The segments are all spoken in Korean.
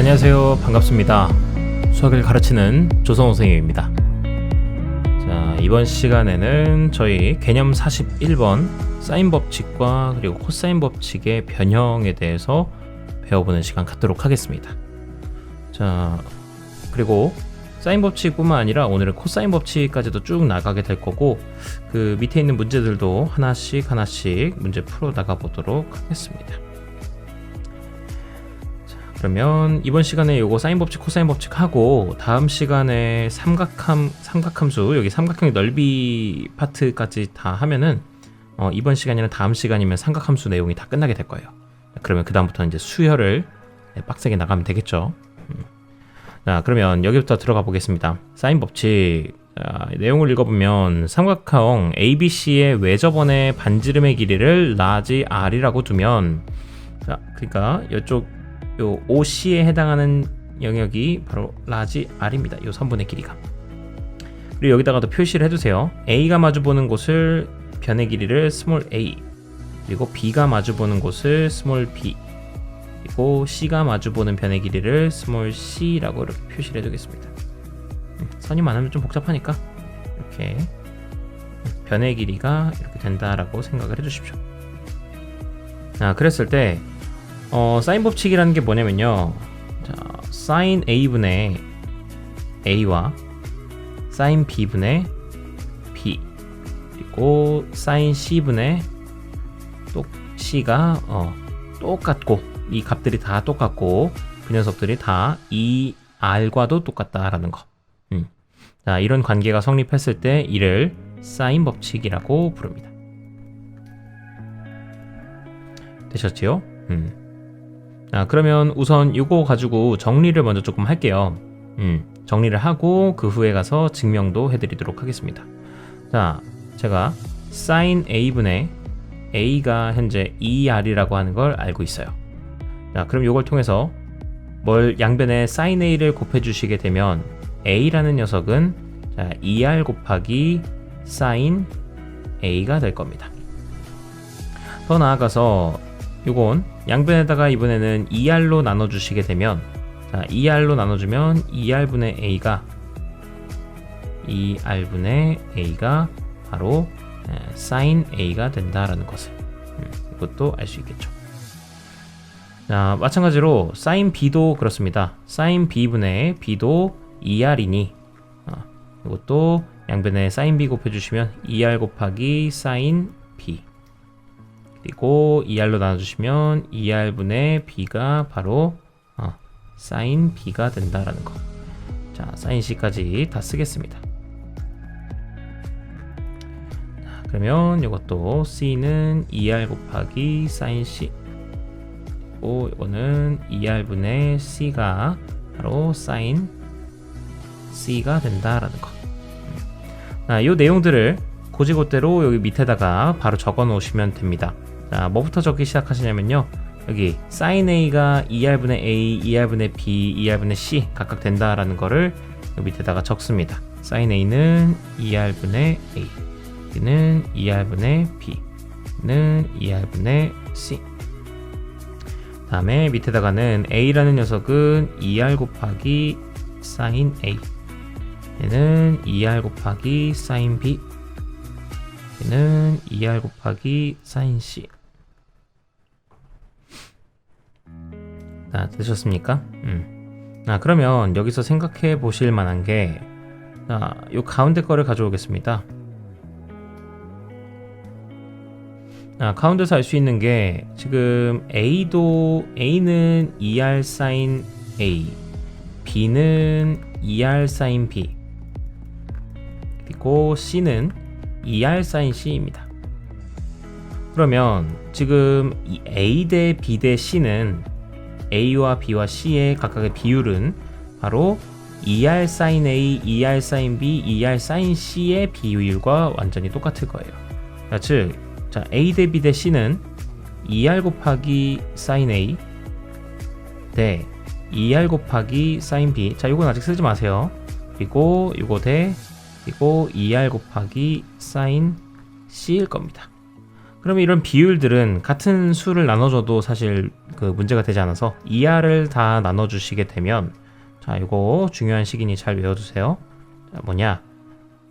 안녕하세요. 반갑습니다. 수학을 가르치는 조성호 선생님입니다. 자, 이번 시간에는 저희 개념 41번 사인 법칙과 그리고 코사인 법칙의 변형에 대해서 배워보는 시간 갖도록 하겠습니다. 자, 그리고 사인 법칙뿐만 아니라 오늘은 코사인 법칙까지도 쭉 나가게 될 거고, 그 밑에 있는 문제들도 하나씩 문제 풀어 나가 보도록 하겠습니다. 그러면 이번 시간에 요거 사인 법칙, 코사인 법칙 하고 다음 시간에 삼각함수, 여기 삼각형의 넓이 파트까지 다 하면은 이번 시간이나 다음 시간이면 삼각함수 내용이 다 끝나게 될 거예요. 그러면 그 다음부터는 이제 수열을 빡세게 나가면 되겠죠. 자, 그러면 여기부터 들어가 보겠습니다. 사인 법칙 내용을 읽어보면 삼각형 ABC의 외접원의 반지름의 길이를 라지 R이라고 두면, 자, 그러니까 이쪽 요 OC에 해당하는 영역이 바로 라지 R입니다. 요 선분의 길이가. 그리고 여기다가도 표시를 해두세요. A가 마주보는 곳을 변의 길이를 스몰 a, 그리고 B가 마주보는 곳을 스몰 b, 그리고 C가 마주보는 변의 길이를 스몰 c라고 이렇게 표시를 해두겠습니다. 선이 많으면 좀 복잡하니까 이렇게 변의 길이가 이렇게 된다라고 생각을 해주십시오. 그랬을 때 사인 법칙이라는 게 뭐냐면요, 자, 사인 A분의 A와 사인 B분의 B, 그리고 사인 C분의 또 C가 똑같고, 이 값들이 다 똑같고 그 녀석들이 다 이 R과도 똑같다라는 거. 자, 이런 관계가 성립했을 때 이를 사인 법칙이라고 부릅니다. 되셨지요? 그러면 우선 이거 가지고 정리를 먼저 조금 할게요. 정리를 하고 그 후에 가서 증명도 해드리도록 하겠습니다. 자, 제가 sin A분의 A가 현재 2R이라고 하는 걸 알고 있어요. 자, 그럼 이걸 통해서 양변에 sin A를 곱해주시게 되면 A라는 녀석은 2R 곱하기 sin A가 될 겁니다. 더 나아가서 요건 양변에다가 이번에는 2R로 나눠주시게 되면, 자, 2R로 나눠주면 2R분의 A가 바로 sin A가 된다라는 것을 이것도 알 수 있겠죠. 자, 마찬가지로 sin B도 그렇습니다. sin B분의 B도 2R이니 이것도 양변에 sin B 곱해주시면 2R 곱하기 sin B, 그리고 2R로 나눠주시면 2R분의 B가 바로 sin B가 된다라는 거. 자, sin C까지 다 쓰겠습니다. 자, 그러면 이것도 C는 2R 곱하기 sin C, 그리고 이거는 2R분의 C가 바로 sin C가 된다라는 거. 자, 이 내용들을 고지고대로 여기 밑에다가 바로 적어 놓으시면 됩니다. 자, 뭐부터 적기 시작하시냐면요, 여기 sin A가 2R분의 A, 2R분의 B, 2R분의 C 각각 된다라는 거를 여기 밑에다가 적습니다. sin A는 2R분의 A, B는 2R분의 B, 는 2R분의 C. 다음에 밑에다가는 A라는 녀석은 2R 곱하기 sin A, 얘는 2R 곱하기 sin B, 얘는 2R 곱하기 sin C. 되셨습니까? 그러면 여기서 생각해 보실 만한 게, 요 가운데 거를 가져오겠습니다. 가운데서 알 수 있는 게, 지금 A는 2R sin A, B는 2R sin B, 그리고 C는 2R sin C입니다. 그러면 지금 이 A 대 B 대 C는 A와 B와 C의 각각의 비율은 바로 2R sin A, 2R sin B, 2R sin C의 비율과 완전히 똑같을 거예요. 즉, A 대 B 대 C는 2R 곱하기 sin A 대 2R 곱하기 sin B. 자, 이건 아직 쓰지 마세요. 그리고 이거 대, 그리고 2R 곱하기 sin C일 겁니다. 그러면 이런 비율들은 같은 수를 나눠줘도 사실 그 문제가 되지 않아서 이하를 다 나눠주시게 되면, 자, 이거 중요한 식이니 잘 외워두세요. 자, 뭐냐?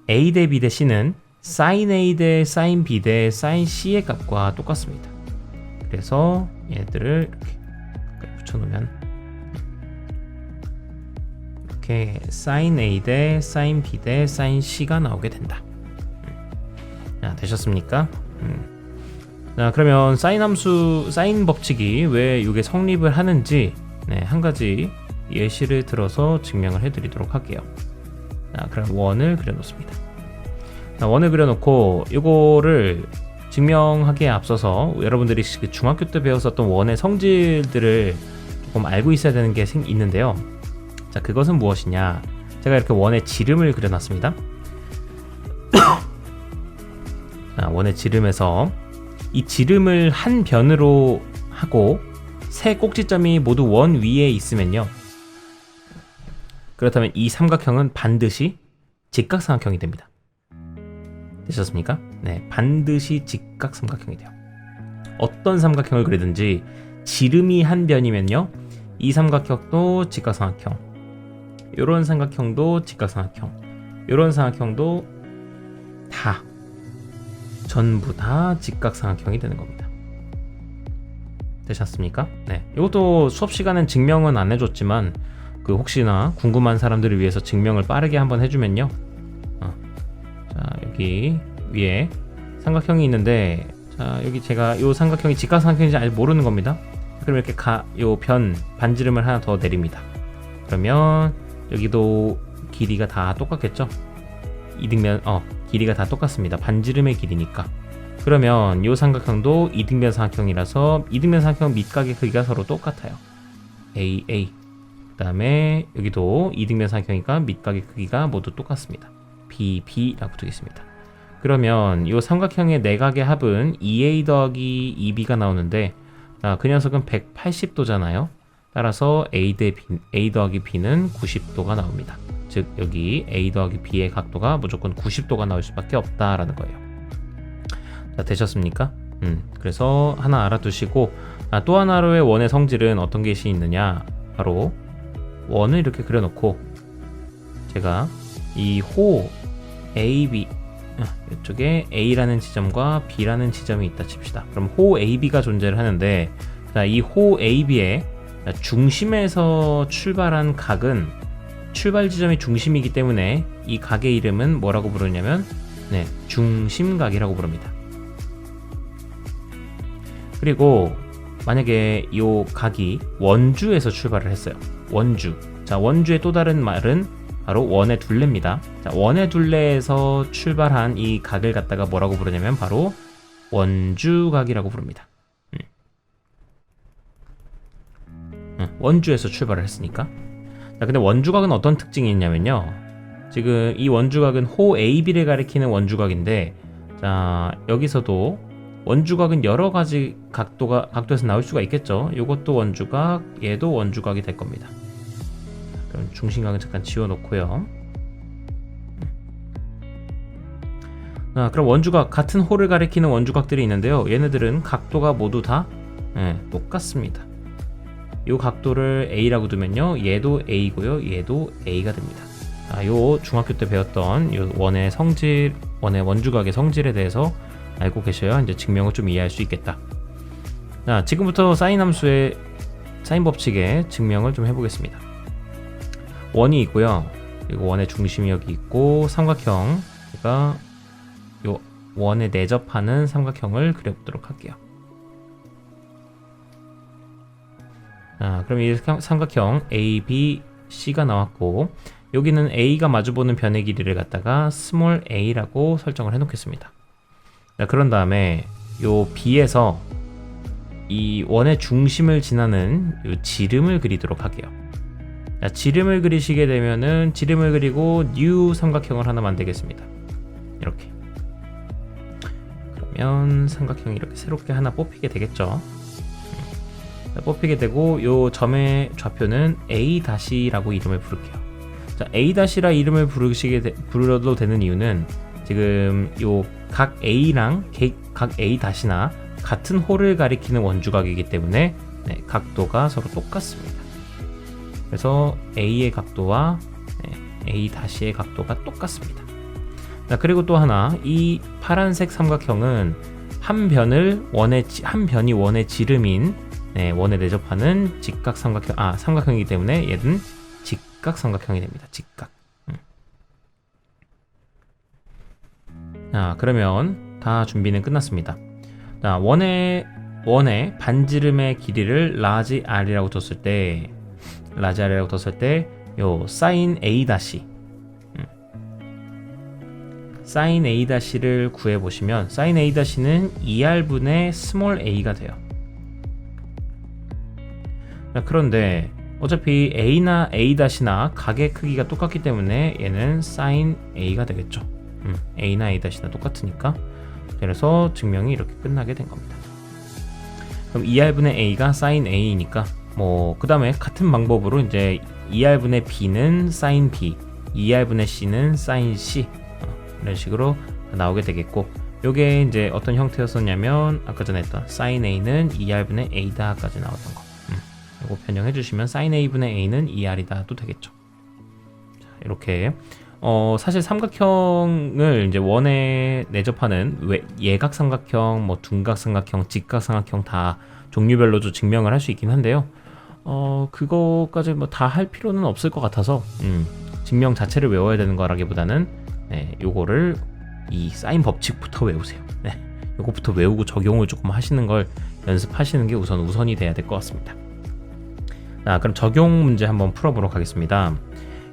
A 대 B 대 C는 sin A 대 sin B 대 sin C의 값과 똑같습니다. 그래서 얘들을 이렇게 붙여놓으면 이렇게 sin A 대 sin B 대 sin C가 나오게 된다. 자, 되셨습니까? 자, 그러면 사인 함수, 사인 법칙이 왜 이게 성립을 하는지, 네, 한 가지 예시를 들어서 증명을 해드리도록 할게요. 자, 그럼 원을 그려놓습니다. 자, 원을 그려놓고 이거를 증명하기에 앞서서 여러분들이 중학교 때 배웠었던 원의 성질들을 조금 알고 있어야 되는 게 있는데요. 자, 그것은 무엇이냐? 제가 이렇게 원의 지름을 그려놨습니다. 자, 원의 지름에서 이 지름을 한 변으로 하고 세 꼭지점이 모두 원 위에 있으면요, 그렇다면 이 삼각형은 반드시 직각삼각형이 됩니다. 되셨습니까? 네, 반드시 직각삼각형이 돼요. 어떤 삼각형을 그리든지 지름이 한 변이면요, 이 삼각형도 직각삼각형, 이런 삼각형도 직각삼각형, 이런 삼각형도 다 전부 다 직각삼각형이 되는 겁니다. 되셨습니까? 네, 이것도 수업 시간엔 증명은 안 해줬지만 그 혹시나 궁금한 사람들을 위해서 증명을 빠르게 한번 해주면요. 자, 여기 위에 삼각형이 있는데, 자, 여기 제가 이 삼각형이 직각삼각형인지 아직 모르는 겁니다. 그럼 이렇게 요 반지름을 하나 더 내립니다. 그러면 여기도 길이가 다 똑같겠죠? 이등변 길이가 다 똑같습니다. 반지름의 길이니까. 그러면 이 삼각형도 이등변 삼각형이라서 이등변 삼각형 밑각의 크기가 서로 똑같아요. AA. 그 다음에 여기도 이등변 삼각형이니까 밑각의 크기가 모두 똑같습니다. BB라고 되겠습니다. 그러면 이 삼각형의 내각의 합은 2A 더하기 2B가 나오는데, 그 녀석은 180도잖아요. 따라서 A 더하기 B는 90도가 나옵니다. 즉 여기 A 더하기 B의 각도가 무조건 90도가 나올 수밖에 없다라는 거예요. 자, 되셨습니까? 그래서 하나 알아두시고, 또 하나로의 원의 성질은 어떤 것이 있느냐, 바로 원을 이렇게 그려놓고 제가 이 호 AB, 이쪽에 A라는 지점과 B라는 지점이 있다 칩시다. 그럼 호 AB가 존재를 하는데, 자, 이 호 AB의 중심에서 출발한 각은 출발 지점이 중심이기 때문에 이 각의 이름은 뭐라고 부르냐면, 네, 중심각이라고 부릅니다. 그리고 만약에 이 각이 원주에서 출발을 했어요. 원주. 자, 원주의 또 다른 말은 바로 원의 둘레입니다. 자, 원의 둘레에서 출발한 이 각을 갖다가 뭐라고 부르냐면 바로 원주각이라고 부릅니다. 원주에서 출발을 했으니까. 자, 근데 원주각은 어떤 특징이 있냐면요, 지금 이 원주각은 호 AB를 가리키는 원주각인데, 자, 여기서도 원주각은 여러 가지 각도에서 나올 수가 있겠죠. 이것도 원주각, 얘도 원주각이 될 겁니다. 그럼 중심각은 잠깐 지워놓고요. 그럼 원주각, 같은 호를 가리키는 원주각들이 있는데요, 얘네들은 각도가 모두 다 똑같습니다. 이 각도를 A라고 두면요, 얘도 A고요, 얘도 A가 됩니다. 요 중학교 때 배웠던 요 원의 성질, 원의 원주각의 성질에 대해서 알고 계셔야 이제 증명을 좀 이해할 수 있겠다. 자, 지금부터 사인 함수의 사인 법칙의 증명을 좀 해보겠습니다. 원이 있고요, 그리고 원의 중심이 여기 있고, 삼각형, 제가 요 원에 내접하는 삼각형을 그려보도록 할게요. 자, 그럼 이 삼각형 ABC가 나왔고, 여기는 A가 마주보는 변의 길이를 갖다가 스몰 a라고 설정을 해놓겠습니다. 자, 그런 다음에 요 B에서 이 원의 중심을 지나는 요 지름을 그리도록 할게요. 자, 지름을 그리시게 되면은 지름을 그리고 뉴 삼각형을 하나 만들겠습니다. 이렇게. 그러면 삼각형이 이렇게 새롭게 하나 뽑히게 되겠죠. 뽑히게 되고, 요 점의 좌표는 A-라고 이름을 부를게요. 자, A-라 이름을 부르셔도 되는 이유는, 지금 요 각 A랑 각 A 다시나 같은 홀을 가리키는 원주각이기 때문에 네, 각도가 서로 똑같습니다. 그래서 A의 각도와 A 다시의 각도가 똑같습니다. 자, 그리고 또 하나, 이 파란색 삼각형은 한 변이 원의 지름인 원에 내접하는 직각 삼각형이기 때문에 얘는 직각 삼각형이 됩니다. 직각. 자, 그러면 다 준비는 끝났습니다. 자, 원의 반지름의 길이를 라지 R이라고 뒀을 때 요 사인 A 다시 사인 A 다시를 구해보시면 사인 A 다시는 2R분의 스몰 a가 돼요. 자, 그런데 어차피 A나 A 다시나 각의 크기가 똑같기 때문에 얘는 사인 A가 되겠죠. A나 A 다시나 똑같으니까. 그래서 증명이 이렇게 끝나게 된 겁니다. 그럼 2R분의 A가 사인 A니까 그 다음에 같은 방법으로 이제 2R분의 B는 사인 B, 2R분의 C는 사인 C 이런 식으로 나오게 되겠고, 요게 이제 어떤 형태였었냐면 아까 전에 했던 사인 A는 2R분의 A다까지 나왔던 거. 요거 변형해 주시면 사인 A분의 A는 2R이다도 되겠죠. 자, 이렇게 사실 삼각형을 이제 원에 내접하는 예각 삼각형, 둔각 삼각형, 직각 삼각형 다 종류별로도 증명을 할 수 있긴 한데요. 그거까지 다 할 필요는 없을 것 같아서 증명 자체를 외워야 되는 거라기보다는 요거를 이 사인 법칙부터 외우세요. 요거부터 외우고 적용을 조금 하시는 걸 연습하시는 게 우선이 돼야 될 것 같습니다. 그럼 적용 문제 한번 풀어보도록 하겠습니다.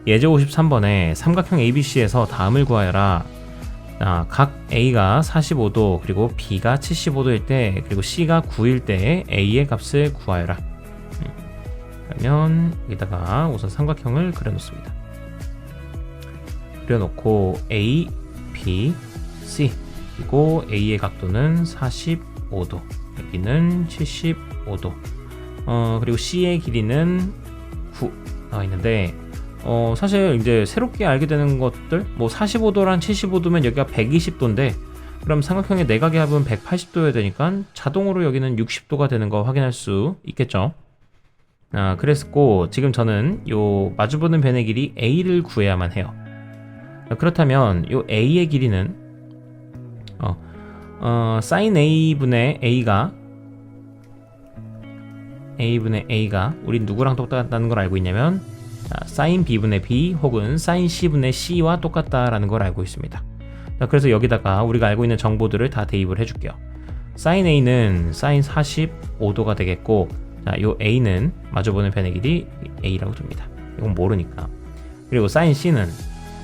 예제 53번에 삼각형 ABC에서 다음을 구하여라. 각 A가 45도 그리고 B가 75도일 때 그리고 C가 9일 때 A의 값을 구하여라. 그러면 여기다가 우선 삼각형을 그려놓습니다. 그려놓고 A, B, C 그리고 A의 각도는 45도 여기는 75도 그리고 C의 길이는 9 나와 있는데 사실 이제 새롭게 알게 되는 것들 45도랑 75도면 여기가 120도인데 그럼 삼각형의 내각의 합은 180도여야 되니까 자동으로 여기는 60도가 되는 거 확인할 수 있겠죠. 그랬고 지금 저는 요 마주보는 변의 길이 A를 구해야만 해요. 그렇다면 요 A의 길이는 사인 A분의 A가 우리 누구랑 똑같다는 걸 알고 있냐면 사인 B분의 B 혹은 사인 C분의 C와 똑같다라는 걸 알고 있습니다. 그래서 여기다가 우리가 알고 있는 정보들을 다 대입을 해줄게요. 사인 A는 사인 45도가 되겠고 요 A는 마주보는 변의 길이 A라고 둡니다. 이건 모르니까. 그리고 사인 C는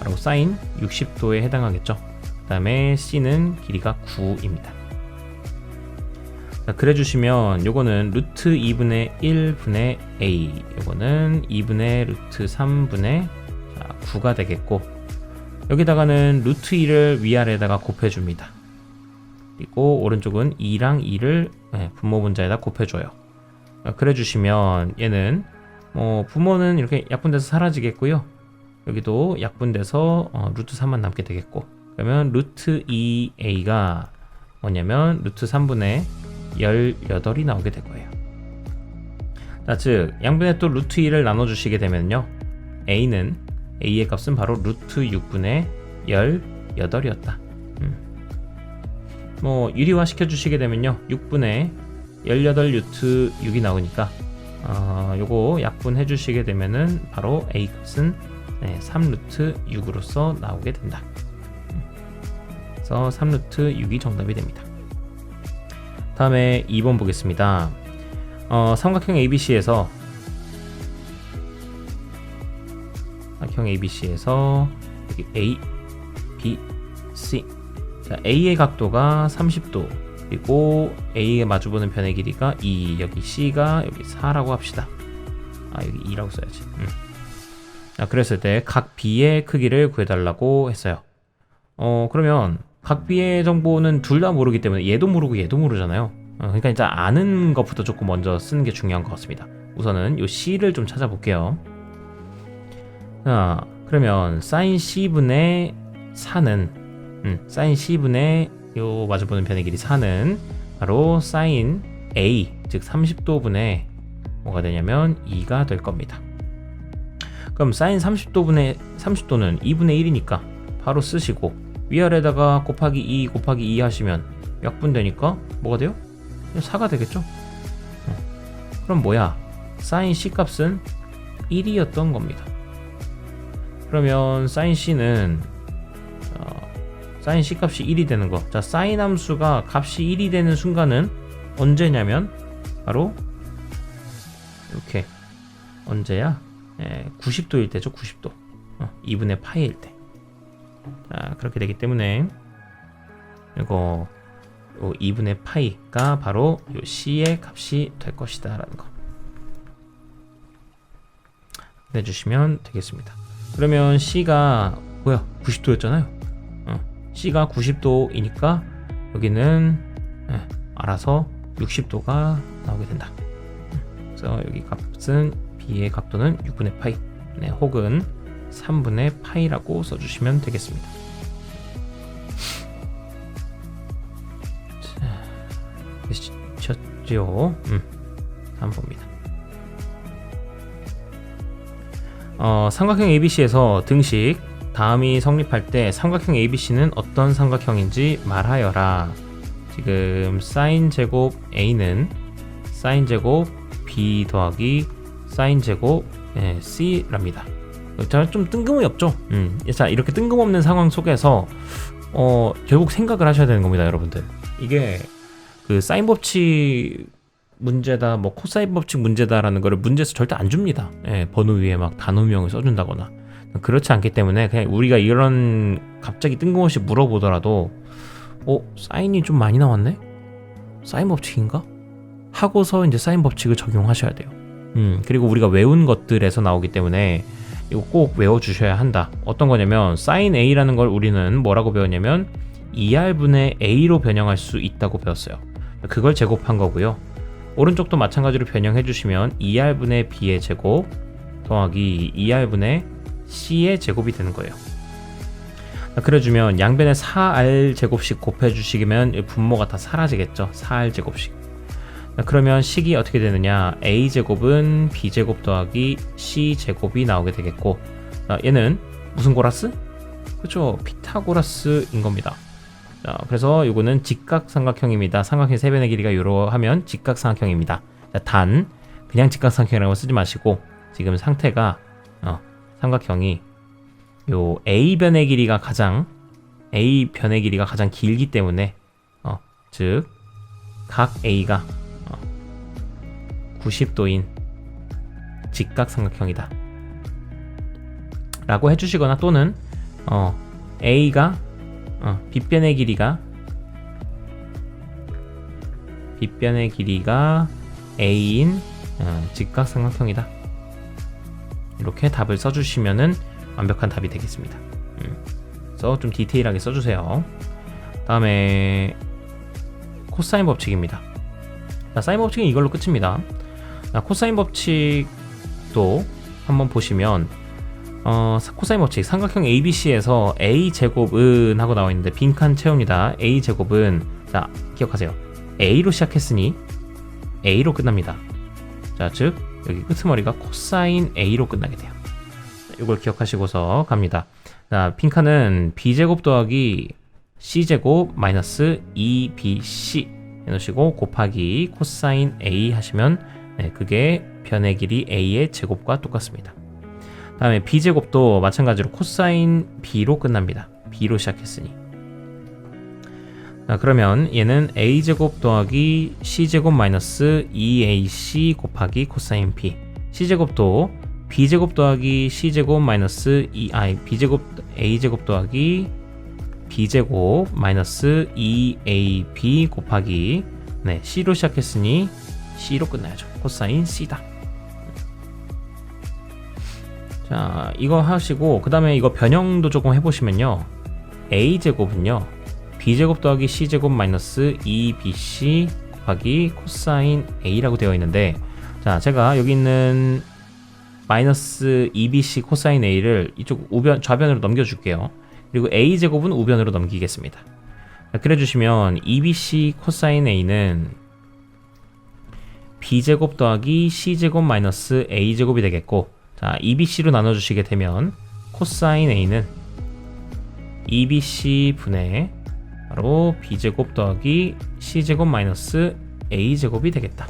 바로 사인 60도에 해당하겠죠. 그 다음에 C는 길이가 9입니다. 그래 주시면 요거는 루트 2분의 1분의 A 요거는 2분의 루트 3분의 9가 되겠고 여기다가는 루트 2를 위아래에다가 곱해줍니다. 그리고 오른쪽은 2랑 2를 분모분자에다 곱해줘요. 그래 주시면 얘는 분모는 이렇게 약분돼서 사라지겠고요. 여기도 약분돼서 루트 3만 남게 되겠고 그러면 루트 2A가 뭐냐면 루트 3분의 18이 나오게 될 거예요. 즉 양변에 또 루트 2를 나눠주시게 되면요 A의 값은 바로 루트 6분의 18이었다. 유리화 시켜주시게 되면요 6분의 18 루트 6이 나오니까 요거 약분해 주시게 되면은 바로 A 값은 3루트 6으로서 나오게 된다. 그래서 3루트 6이 정답이 됩니다. 다음에 2번 보겠습니다. 삼각형 ABC에서 여기 A, B, C 자, A의 각도가 30도 그리고 A에 마주보는 변의 길이가 2 여기 C가 여기 4라고 합시다. 여기 2라고 써야지. 그랬을 때 각 B의 크기를 구해달라고 했어요. 그러면 각 B의 정보는 둘 다 모르기 때문에 얘도 모르고 얘도 모르잖아요. 그러니까 일단 아는 것부터 조금 먼저 쓰는 게 중요한 것 같습니다. 우선은 요 C를 좀 찾아볼게요. 자, 그러면 sin C분의 4는 사인 C분의 요 마주보는 변의 길이 4는 바로 사인 A, 즉 30도분의 뭐가 되냐면 2가 될 겁니다. 그럼 사인 30도는 2분의 1이니까 바로 쓰시고 위아래다가 곱하기 2 곱하기 2 하시면 약분되니까 뭐가 돼요? 4가 되겠죠? 그럼 뭐야? 사인 C 값은 1이었던 겁니다. 그러면 사인 C는 사인 C 값이 1이 되는 거. 자, 사인 함수가 값이 1이 되는 순간은 언제냐면 바로 이렇게 언제야? 90도일 때죠. 90도. 2분의 파이일 때. 자, 그렇게 되기 때문에 이거 2분의 파이가 바로 요 C의 값이 될 것이다 라는 거 내주시면 되겠습니다. 그러면 C가 뭐야? 90도였잖아요. C가 90도이니까 여기는 알아서 60도가 나오게 된다. 그래서 여기 값은 B의 각도는 6분의 파이 혹은 3분의 파이라고 써주시면 되겠습니다. 자, 되셨죠? 다음 봅니다. 삼각형 ABC에서 등식 다음이 성립할 때 삼각형 ABC는 어떤 삼각형인지 말하여라. 지금 사인 제곱 A는 사인 제곱 B 더하기 사인 제곱 C랍니다. 좀 뜬금이 없죠? 자, 이렇게 뜬금없는 상황 속에서 결국 생각을 하셔야 되는 겁니다, 여러분들. 이게 그 사인 법칙 문제다, 뭐 코사인 법칙 문제다라는 거를 문제에서 절대 안 줍니다. 번호 위에 막 단어명을 써준다거나 그렇지 않기 때문에 그냥 우리가 이런 갑자기 뜬금없이 물어보더라도 사인이 좀 많이 나왔네? 사인 법칙인가? 하고서 이제 사인 법칙을 적용하셔야 돼요. 그리고 우리가 외운 것들에서 나오기 때문에 이거 꼭 외워주셔야 한다. 어떤 거냐면 사인 A라는 걸 우리는 뭐라고 배웠냐면 2R분의 A로 변형할 수 있다고 배웠어요. 그걸 제곱한 거고요. 오른쪽도 마찬가지로 변형해 주시면 2R분의 B의 제곱 더하기 2R분의 C의 제곱이 되는 거예요. 그래주면 양변에 4R 제곱씩 곱해 주시면 분모가 다 사라지겠죠. 4R 제곱씩. 그러면 식이 어떻게 되느냐? A 제곱은 B 제곱 더하기 C 제곱이 나오게 되겠고, 얘는 무슨 고라스? 그렇죠, 피타고라스인 겁니다. 자, 그래서 이거는 직각삼각형입니다. 삼각형 세 변의 길이가 이러하면 직각삼각형입니다. 자, 단 그냥 직각삼각형이라고 쓰지 마시고 지금 상태가 삼각형이 요 A 변의 길이가 가장 길기 때문에 즉 각 A가 90도인 직각삼각형이다 라고 해주시거나 또는 A가 빗변의 길이가 A인 직각삼각형이다. 이렇게 답을 써주시면은 완벽한 답이 되겠습니다. 그래서 좀 디테일하게 써주세요. 다음에 코사인 법칙입니다. 자, 사인 법칙은 이걸로 끝입니다. 자, 코사인 법칙도 한번 보시면 코사인 법칙 삼각형 ABC에서 A제곱은 하고 나와 있는데 빈칸 채웁니다. A제곱은 자, 기억하세요. A로 시작했으니 A로 끝납니다. 자, 즉 여기 끄트머리가 코사인 A로 끝나게 돼요. 이걸 기억하시고서 갑니다. 자, 빈칸은 B제곱 더하기 C제곱 마이너스 2BC 해놓으시고 곱하기 코사인 A 하시면 그게 변의 길이 A의 제곱과 똑같습니다. 다음에 B제곱도 마찬가지로 코사인 B로 끝납니다. B로 시작했으니. 자, 그러면 얘는 A제곱 더하기 C제곱 마이너스 2AC 곱하기 코사인 B. C제곱도 B제곱 더하기 C제곱 마이너스 A제곱 더하기 B제곱 마이너스 2AB 곱하기 C로 시작했으니 C로 끝나야죠. 코사인 C다. 자, 이거 하시고 그 다음에 이거 변형도 조금 해보시면요. A제곱은요 B제곱 더하기 C제곱 마이너스 2BC 곱하기 코사인 A라고 되어 있는데, 자, 제가 여기 있는 마이너스 2BC 코사인 A를 이쪽 좌변으로 넘겨줄게요. 그리고 a제곱은 우변으로 넘기겠습니다. 그래 주시면 2bc 코사인 a는 b제곱 더하기 c제곱 마이너스 a제곱이 되겠고, 자 2bc로 나눠주시게 되면 코사인 a는 2bc 분의 바로 b제곱 더하기 c제곱 마이너스 a제곱이 되겠다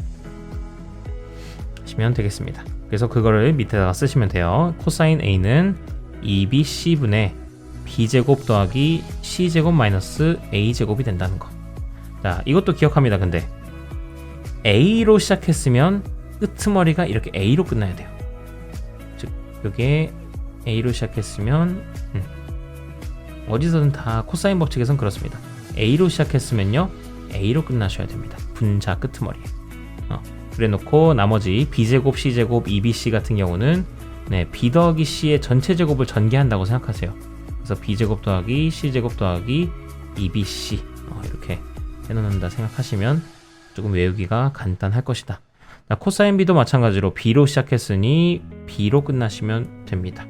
하시면 되겠습니다. 그래서 그거를 밑에다가 쓰시면 돼요. 코사인 a는 2bc분의 b제곱 더하기 c제곱 마이너스 a제곱이 된다는 거. 자, 이것도 기억합니다. 근데 a로 시작했으면 끄트머리가 이렇게 a로 끝나야 돼요. 즉 이게 a로 시작했으면 어디서든 다 코사인 법칙에선 그렇습니다. a로 시작했으면요 a로 끝나셔야 됩니다. 분자 끄트머리에. 그래 놓고 나머지 b제곱, c제곱, 2bc 같은 경우는 b 더하기 c의 전체 제곱을 전개한다고 생각하세요. 그래서 b제곱 더하기 c제곱 더하기 2bc 이렇게 해놓는다 생각하시면 조금 외우기가 간단할 것이다. 코사인 b도 마찬가지로 b로 시작했으니 b로 끝나시면 됩니다.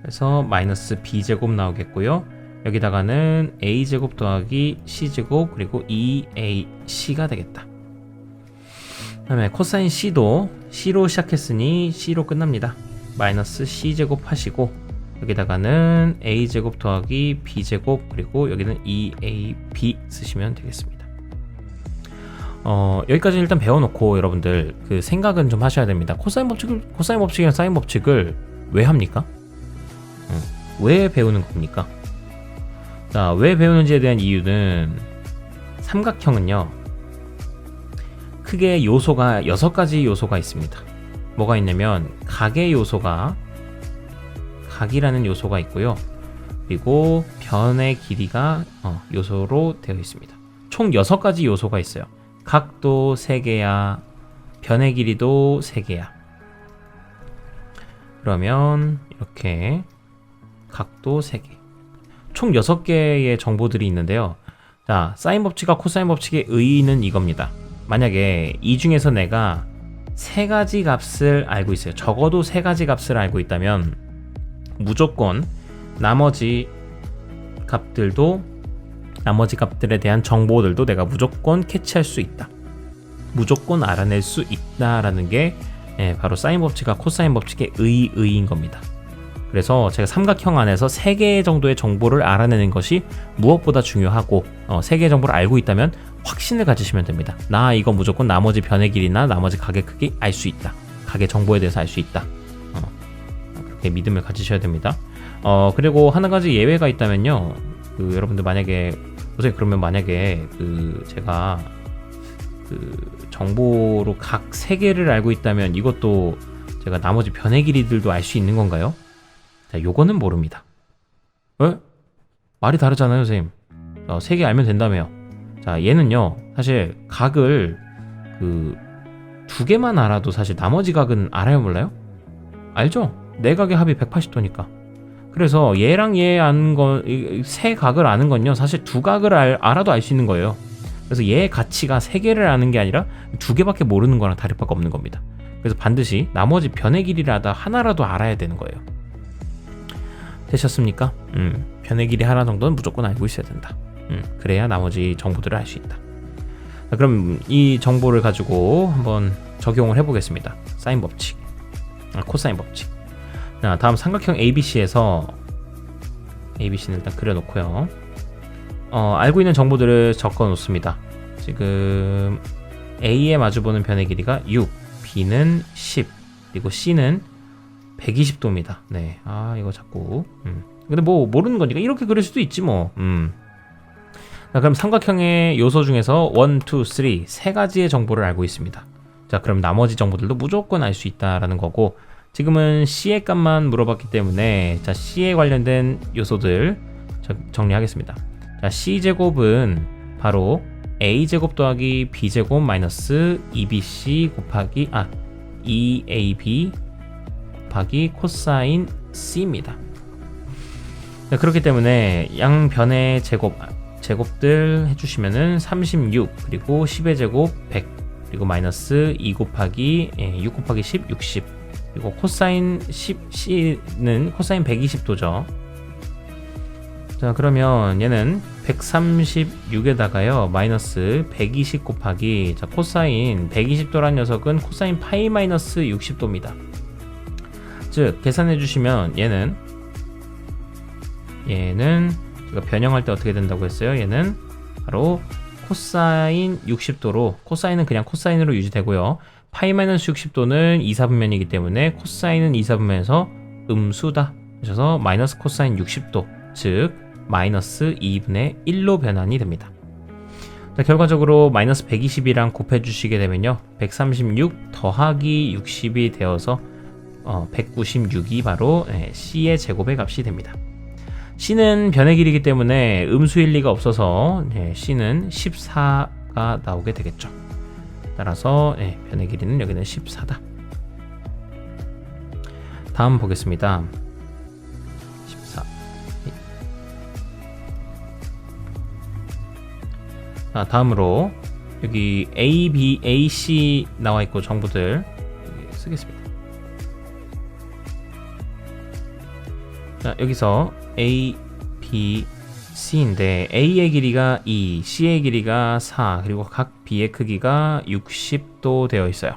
그래서 마이너스 b제곱 나오겠고요. 여기다가는 a제곱 더하기 c제곱 그리고 2ac가 되겠다. 그 다음에 코사인 c도 c로 시작했으니 c로 끝납니다. 마이너스 c제곱 하시고 여기다가는 a제곱 더하기 b제곱 그리고 여기는 2ab 쓰시면 되겠습니다. 여기까지 일단 배워놓고 여러분들 그 생각은 좀 하셔야 됩니다. 코사인 법칙이랑 사인 법칙을 왜 합니까? 왜 배우는 겁니까? 자, 왜 배우는지에 대한 이유는 삼각형은요 크게 요소가 6가지 요소가 있습니다. 뭐가 있냐면 각의 요소가 각이라는 요소가 있고요. 그리고 변의 길이가 요소로 되어 있습니다. 총 6가지 요소가 있어요. 각도 3개야, 변의 길이도 3개야. 그러면 이렇게 각도 3개. 총 6개의 정보들이 있는데요. 자, 사인 법칙과 코사인 법칙의 의의는 이겁니다. 만약에 이 중에서 내가 3가지 값을 알고 있어요. 적어도 3가지 값을 알고 있다면 무조건 나머지 값들에 대한 정보들도 내가 무조건 캐치할 수 있다. 무조건 알아낼 수 있다라는 게 바로 사인 법칙과 코사인 법칙의 의의인 겁니다. 그래서 제가 삼각형 안에서 3개 정도의 정보를 알아내는 것이 무엇보다 중요하고 3개의 정보를 알고 있다면 확신을 가지시면 됩니다. 나 이거 무조건 나머지 변의 길이나 나머지 각의 크기 알 수 있다. 각의 정보에 대해서 알 수 있다. 그렇게 믿음을 가지셔야 됩니다. 그리고 한 가지 예외가 있다면요. 여러분들 만약에 제가 정보로 각 3개를 알고 있다면 이것도 제가 나머지 변의 길이들도 알 수 있는 건가요? 자, 요거는 모릅니다. 왜? 말이 다르잖아요, 선생님. 3개 알면 된다며요. 자, 얘는요, 사실 각을 2개만 알아도 사실 나머지 각은 알아요, 몰라요? 알죠? 네 각의 합이 180도니까. 그래서 얘랑 얘 아는 거, 세 각을 아는 건요, 사실 2각을 알아도 알 수 있는 거예요. 그래서 얘의 가치가 3개를 아는 게 아니라 2개밖에 모르는 거랑 다를 바가 없는 겁니다. 그래서 반드시 나머지 변의 길이라도 하나라도 알아야 되는 거예요. 되셨습니까? 변의 길이 하나 정도는 무조건 알고 있어야 된다. 그래야 나머지 정보들을 알 수 있다. 자, 그럼 이 정보를 가지고 한번 적용을 해보겠습니다. 사인 법칙, 코사인 법칙. 자, 다음 삼각형 ABC에서 ABC는 일단 그려놓고요. 알고 있는 정보들을 적어 놓습니다. 지금 A에 마주보는 변의 길이가 6, B는 10, 그리고 C는 120도입니다. 네, 이거 자꾸. 근데 뭐 모르는 거니까 이렇게 그릴 수도 있지 뭐. 자, 그럼 삼각형의 요소 중에서 1, 2, 3 세 가지의 정보를 알고 있습니다. 자, 그럼 나머지 정보들도 무조건 알 수 있다라는 거고, 지금은 C의 값만 물어봤기 때문에 자, C에 관련된 요소들 정리하겠습니다. 자, C제곱은 바로 A제곱 더하기 B제곱 마이너스 2BC 곱하기 2AB 곱하기 코사인 C입니다. 자, 그렇기 때문에 양변의 제곱들 해주시면은 36 그리고 10의 제곱 100 그리고 마이너스 2 곱하기 6 곱하기 10 60 그리고 코사인 10C는 코사인 120도죠. 자, 그러면 얘는 136에다가요 마이너스 120 곱하기, 자, 코사인 120도란 녀석은 코사인 파이 마이너스 60도입니다. 즉 계산해 주시면 얘는 제가 변형할 때 어떻게 된다고 했어요? 얘는 바로 코사인 60도로, 코사인은 그냥 코사인으로 유지되고요, 파이 마이너스 60도는 2사분면이기 때문에 코사인은 2사분면에서 음수다 하셔서 마이너스 코사인 60도, 즉 마이너스 2분의 1로 변환이 됩니다. 자, 결과적으로 마이너스 120이랑 곱해주시게 되면요 136 더하기 60이 되어서 196이 바로 C의 제곱의 값이 됩니다. C는 변의 길이기 때문에 음수일 리가 없어서 C는 14가 나오게 되겠죠. 따라서 변의 길이는 여기는 14다. 다음 보겠습니다. 14. 자, 다음으로 여기 A, B, A, C 나와 있고 정보들 여기 쓰겠습니다. 자, 여기서 A, B, C인데 A의 길이가 2, C의 길이가 4, 그리고 각 B의 크기가 60도 되어 있어요.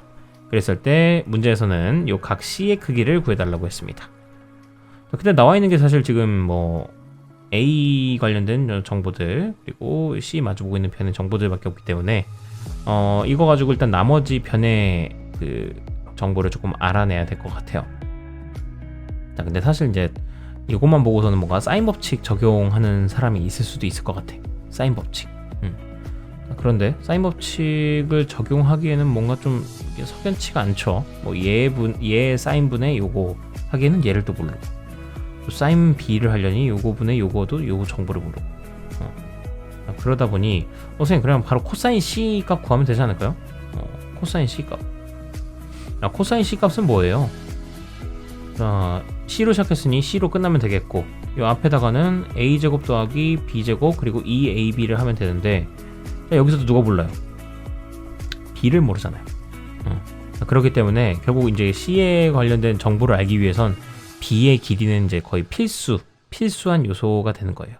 그랬을 때 문제에서는 요 각 C의 크기를 구해달라고 했습니다. 근데 나와 있는 게 사실 지금 뭐 A 관련된 정보들 그리고 C 마주보고 있는 변의 정보들밖에 없기 때문에 이거 가지고 일단 나머지 변의 그 정보를 조금 알아내야 될 것 같아요. 자, 근데 사실 이제 이것만 보고서는 뭔가 사인 법칙 적용하는 사람이 있을 수도 있을 것 같아. 사인 법칙. 그런데 사인 법칙을 적용하기에는 뭔가 좀 석연치가 않죠. 뭐 얘 사인분의 요거 하기에는 얘를 또 모르고, 또 사인 B를 하려니 요거분의 요거도 요거 정보를 모르고. 그러다 보니 선생님 그냥 바로 코사인 C 값 구하면 되지 않을까요? 코사인 C 값. 코사인 C 값은 뭐예요? 자, C로 시작했으니 C로 끝나면 되겠고, 요 앞에다가는 A제곱 더하기 B제곱 그리고 2AB를 하면 되는데, 자, 여기서도 누가 몰라요? B를 모르잖아요. 그렇기 때문에 결국 이제 C에 관련된 정보를 알기 위해선 B의 길이는 이제 거의 필수한 요소가 되는 거예요.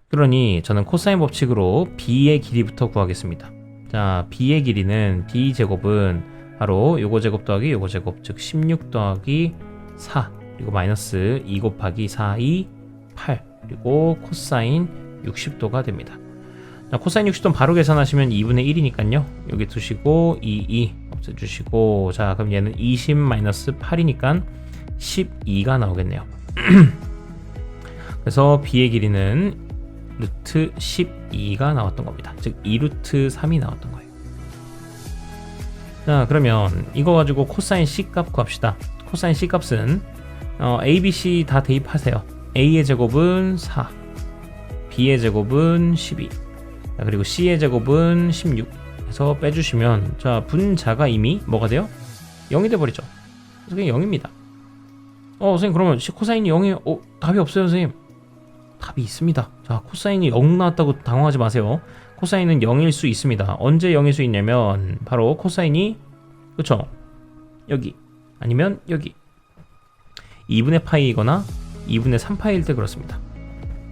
그러니 저는 코사인 법칙으로 B의 길이부터 구하겠습니다. 자, B의 길이는 B제곱은 바로 요거 제곱 더하기 요거 제곱, 즉 16 더하기 4 그리고 마이너스 2 곱하기 4, 2, 8 그리고 코사인 60도가 됩니다. 자, 코사인 60도는 바로 계산하시면 2분의 1이니까요 여기 두시고 2 없애주시고, 자 그럼 얘는 20 마이너스 8이니까 12가 나오겠네요. 그래서 B의 길이는 루트 12가 나왔던 겁니다. 즉 2루트 3이 나왔던 거예요. 자, 그러면 이거 가지고 코사인 C 값 구합시다. 코사인 C 값은 A, B, C 다 대입하세요. A의 제곱은 4, B의 제곱은 12, 그리고 C의 제곱은 16 해서 빼주시면, 자 분자가 이미 뭐가 돼요? 0이 돼버리죠. 그래서 그냥 0입니다. 선생님 그러면 코사인이 0이 답이 없어요 선생님. 답이 있습니다. 자, 코사인이 0 나왔다고 당황하지 마세요. 코사인은 0일 수 있습니다. 언제 0일 수 있냐면 바로 코사인이, 그쵸, 여기 아니면 여기 2분의 파이이거나 2분의 3파이일 때 그렇습니다.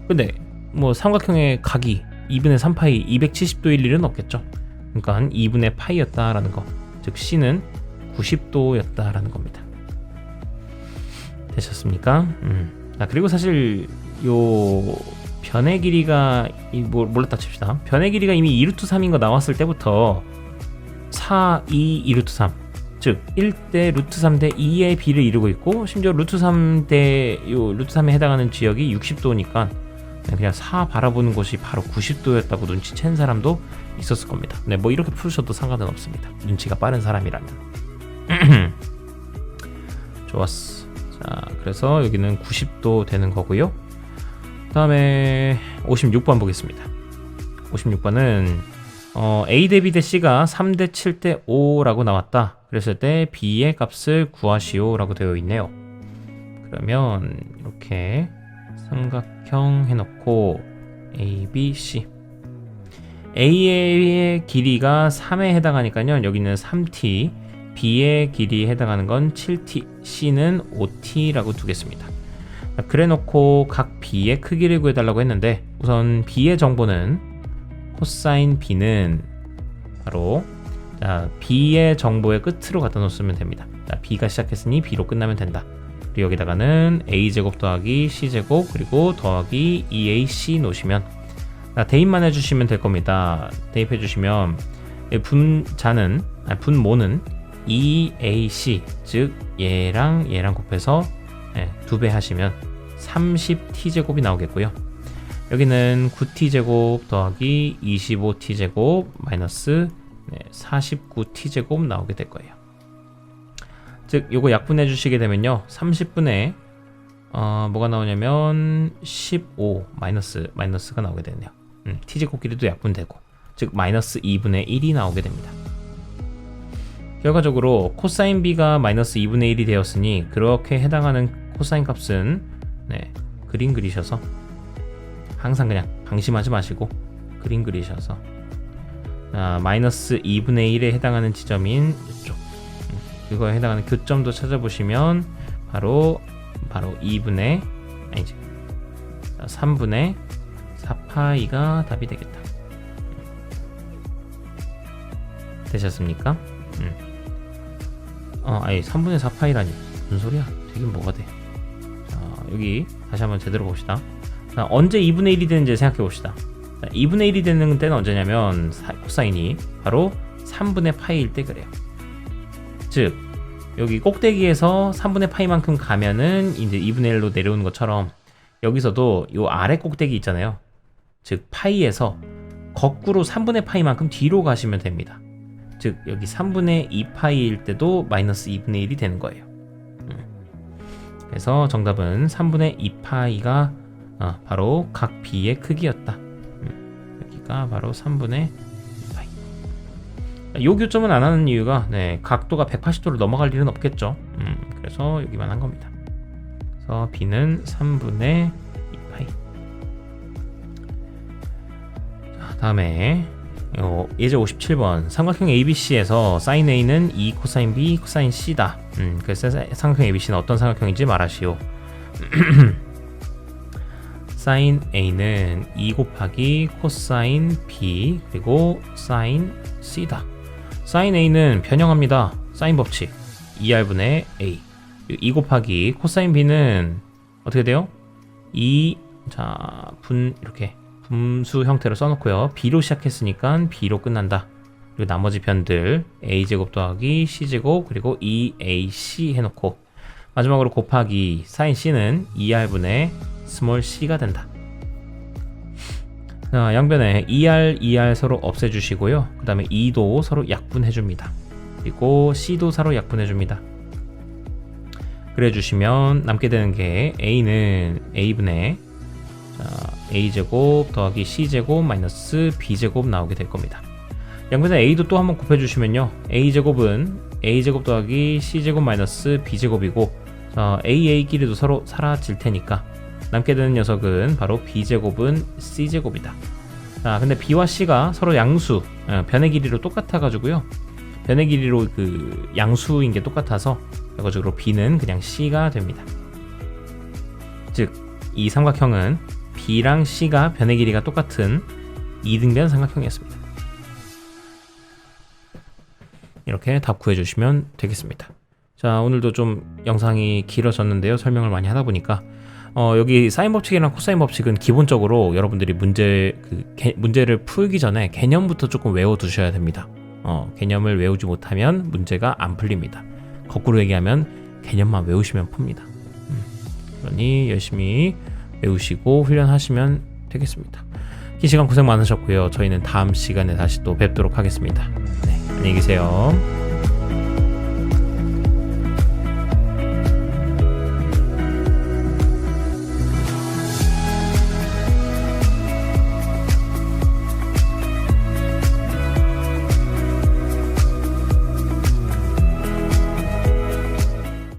근데 뭐 삼각형의 각이 2분의 3파이 270도일 일은 없겠죠. 그러니까 2분의 파이였다라는 거, 즉 C는 90도였다라는 겁니다. 되셨습니까? 자, 그리고 사실 요 변의 길이가 몰랐다 칩시다. 변의 길이가 이미 2루트 3인 거 나왔을 때부터 4, 2, 2루트 3, 즉 1대 루트 3대 2의 B를 이루고 있고, 심지어 루트 3대 요 루트 3에 해당하는 지역이 60도니까 그냥 4 바라보는 곳이 바로 90도였다고 눈치챈 사람도 있었을 겁니다. 네, 뭐 이렇게 풀으셔도 상관은 없습니다. 눈치가 빠른 사람이라면. 좋았어. 자, 그래서 여기는 90도 되는 거고요. 다음에 56번 보겠습니다. 56번은 A 대 B 대 C가 3대 7대 5라고 나왔다. 그랬을 때 B의 값을 구하시오 라고 되어 있네요. 그러면 이렇게 삼각형 해놓고 A, B, C, A의 길이가 3에 해당하니까요 여기는 3t, B의 길이에 해당하는 건 7t, C는 5t라고 두겠습니다. 그래놓고 각 b의 크기를 구해달라고 했는데, 우선 b의 정보는 코사인 b는 바로 b의 정보의 끝으로 갖다 놓으면 됩니다. b가 시작했으니 b로 끝나면 된다. 그리고 여기다가는 a제곱 더하기 c제곱 그리고 더하기 2ac 놓으시면 대입만 해주시면 될 겁니다. 대입해 주시면 분모는 2ac, 즉 얘랑 곱해서 2배 하시면 30t제곱이 나오겠고요. 여기는 9t제곱 더하기 25t제곱 마이너스 49t제곱 나오게 될 거예요. 즉 요거 약분해 주시게 되면요, 30분의 뭐가 나오냐면 15 마이너스가 나오게 되네요. t제곱끼리도 약분되고, 즉 마이너스 2분의 1이 나오게 됩니다. 결과적으로 코사인 b가 마이너스 2분의 1이 되었으니, 그렇게 해당하는 코사인 값은 그림 그리셔서, 항상 그냥 방심하지 마시고 그림 그리셔서 마이너스 2분의 1에 해당하는 지점인 이쪽, 그거에 해당하는 교점도 찾아보시면 바로 3분의 4파이가 답이 되겠다. 되셨습니까? 아니 3분의 4파이라니 무슨 소리야? 되긴 뭐가 돼? 자, 여기 다시 한번 제대로 봅시다. 자, 언제 2분의 1이 되는지 생각해 봅시다. 2분의 1이 되는 때는 언제냐면 코사인이 바로 3분의 파이일 때 그래요. 즉 여기 꼭대기에서 3분의 파이만큼 가면은 이제 2분의 1로 내려오는 것처럼, 여기서도 요 아래 꼭대기 있잖아요. 즉 파이에서 거꾸로 3분의 파이만큼 뒤로 가시면 됩니다. 즉 여기 3분의 2파이일 때도 마이너스 2분의 1이 되는 거예요. 그래서 정답은 3분의 2파이가 바로 각 b의 크기였다. 여기가 바로 3분의 2파이. 요 교점은 안 하는 이유가 각도가 180도를 넘어갈 일은 없겠죠. 그래서 여기만 한 겁니다. 그래서 b는 3분의 2파이. 자, 다음에 예제 57번 삼각형 ABC에서 sin A는 2 코사인 B 코사인 C다. 그래서 삼각형 ABC는 어떤 삼각형인지 말하시오. sin A는 2 곱하기 코사인 B 그리고 sin C다. sin A는 변형합니다. 사인 법칙 2R분의 A. 2 곱하기 코사인 B는 어떻게 돼요? 2 이렇게 분수 형태로 써놓고요. b로 시작했으니까 b로 끝난다. 그리고 나머지 변들 a제곱 더하기 c제곱 그리고 2ac 해놓고, 마지막으로 곱하기 sin c는 2r분의 스몰 c가 된다. 자, 양변에 2r 서로 없애주시고요. 그 다음에 2도 서로 약분해줍니다. 그리고 c도 서로 약분해줍니다. 그래주시면 남게 되는 게 a는 a분의 a제곱 더하기 c제곱 마이너스 b제곱 나오게 될 겁니다. 양변에 a도 또 한번 곱해주시면요, a제곱은 a제곱 더하기 c제곱 마이너스 b제곱이고, a끼리도 서로 사라질 테니까 남게 되는 녀석은 바로 b제곱은 c제곱이다. 자, 근데 b와 c가 서로 양수, 변의 길이로 똑같아 가지고요, 변의 길이로 그 양수인 게 똑같아서 결과적으로 b는 그냥 c가 됩니다. 즉 이 삼각형은 b랑 c가 변의 길이가 똑같은 2등변 삼각형이었습니다. 이렇게 답 구해주시면 되겠습니다. 자, 오늘도 좀 영상이 길어졌는데요, 설명을 많이 하다 보니까 여기 사인 법칙이랑 코사인 법칙은 기본적으로 여러분들이 문제를 풀기 전에 개념부터 조금 외워두셔야 됩니다. 개념을 외우지 못하면 문제가 안 풀립니다. 거꾸로 얘기하면 개념만 외우시면 풉니다. 그러니 열심히 외우시고 훈련하시면 되겠습니다. 긴 시간 고생 많으셨고요. 저희는 다음 시간에 다시 또 뵙도록 하겠습니다. 안녕히 계세요.